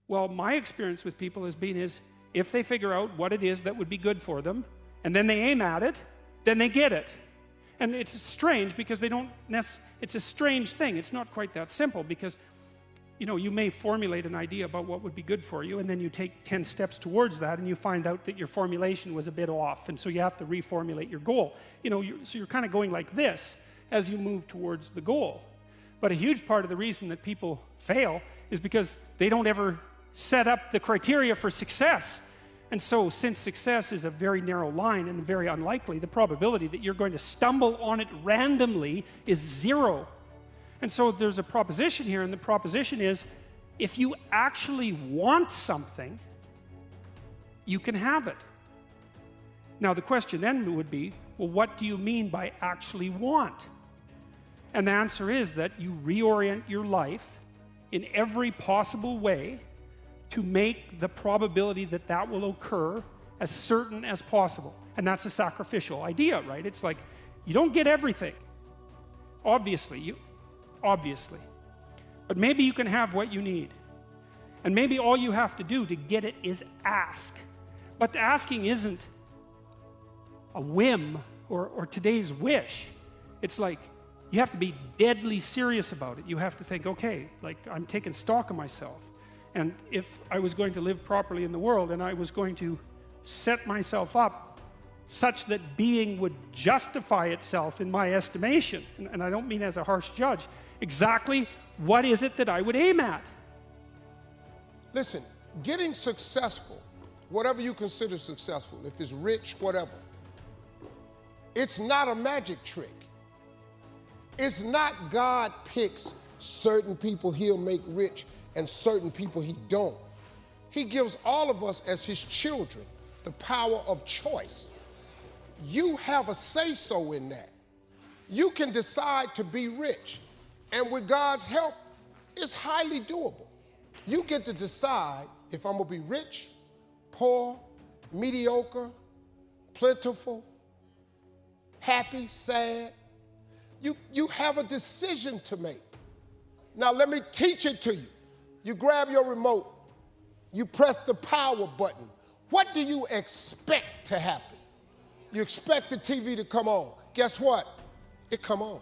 Well, my experience with people has been if they figure out what it is that would be good for them, and then they aim at it, then they get it. And it's strange because it's a strange thing. It's not quite that simple because, you may formulate an idea about what would be good for you, and then you take 10 steps towards that, and you find out that your formulation was a bit off, and so you have to reformulate your goal. So you're kind of going like this as you move towards the goal. But a huge part of the reason that people fail is because they don't ever set up the criteria for success. And so, since success is a very narrow line and very unlikely, the probability that you're going to stumble on it randomly is 0. And so there's a proposition here, and the proposition is, if you actually want something, you can have it. Now the question then would be, well, what do you mean by actually want? And the answer is that you reorient your life in every possible way to make the probability that that will occur as certain as possible. And that's a sacrificial idea, right? It's like, you don't get everything. Obviously. But maybe you can have what you need. And maybe all you have to do to get it is ask. But the asking isn't a whim or today's wish. It's like, you have to be deadly serious about it. You have to think, okay, like, I'm taking stock of myself. And if I was going to live properly in the world, and I was going to set myself up such that being would justify itself in my estimation, and I don't mean as a harsh judge, exactly what is it that I would aim at? Listen, getting successful, whatever you consider successful, if it's rich, whatever, it's not a magic trick. It's not God picks certain people he'll make rich and certain people he don't. He gives all of us as his children the power of choice. You have a say-so in that. You can decide to be rich, and with God's help, it's highly doable. You get to decide if I'm gonna be rich, poor, mediocre, plentiful, happy, sad. You have a decision to make. Now let me teach it to you. You grab your remote, you press the power button. What do you expect to happen? You expect the TV to come on. Guess what? It come on.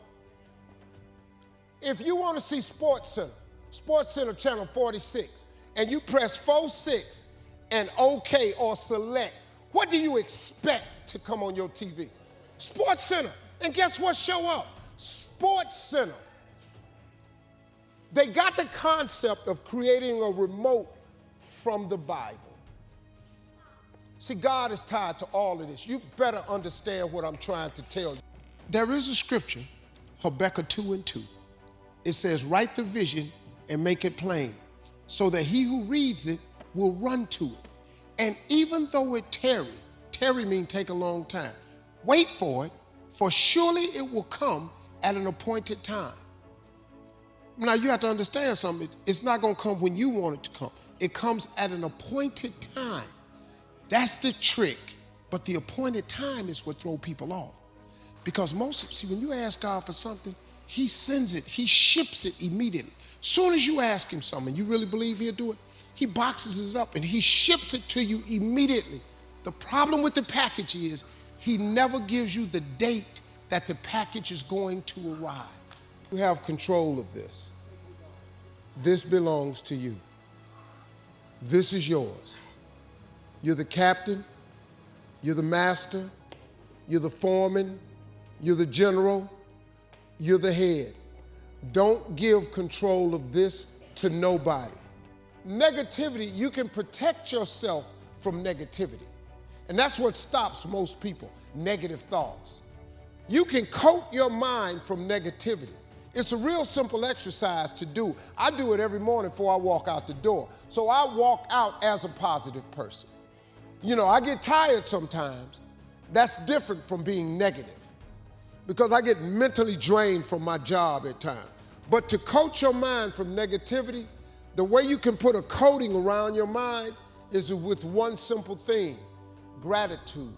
If you want to see Sports Center channel 46, and you press 46 and OK or select, what do you expect to come on your TV? Sports Center. And guess what show up? Sports Center. They got the concept of creating a remote from the Bible. See, God is tied to all of this. You better understand what I'm trying to tell you. There is a scripture, Habakkuk 2:2. It says, write the vision and make it plain, so that he who reads it will run to it. And even though it tarry means take a long time, wait for it, for surely it will come at an appointed time. Now you have to understand something. It's not going to come when you want it to come. It comes at an appointed time. That's the trick. But the appointed time is what throws people off. Because when you ask God for something, he sends it, he ships it immediately. Soon as you ask him something, you really believe he'll do it, he boxes it up and he ships it to you immediately. The problem with the package is he never gives you the date that the package is going to arrive. You have control of this. This belongs to you. This is yours. You're the captain, you're the master, you're the foreman, you're the general, you're the head. Don't give control of this to nobody. Negativity, you can protect yourself from negativity. And that's what stops most people, negative thoughts. You can coat your mind from negativity. It's a real simple exercise to do. I do it every morning before I walk out the door. So I walk out as a positive person. I get tired sometimes. That's different from being negative, because I get mentally drained from my job at times. But to coat your mind from negativity, the way you can put a coating around your mind is with one simple thing: gratitude.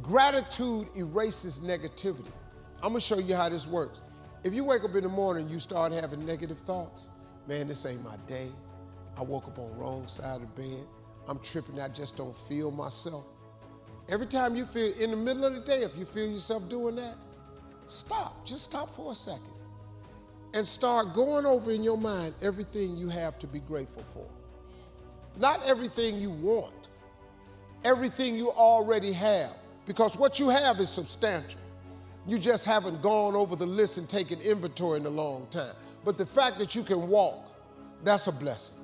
Gratitude erases negativity. I'm gonna show you how this works. If you wake up in the morning and you start having negative thoughts, man, this ain't my day. I woke up on the wrong side of the bed. I'm tripping, I just don't feel myself. Every time you feel, in the middle of the day, if you feel yourself doing that, stop, just stop for a second. And start going over in your mind everything you have to be grateful for. Not everything you want, everything you already have. Because what you have is substantial. You just haven't gone over the list and taken inventory in a long time. But the fact that you can walk, that's a blessing.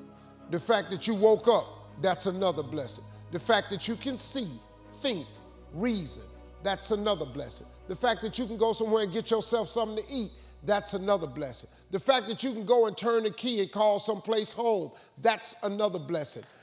The fact that you woke up, that's another blessing. The fact that you can see, think, reason, that's another blessing. The fact that you can go somewhere and get yourself something to eat, that's another blessing. The fact that you can go and turn the key and call someplace home, that's another blessing.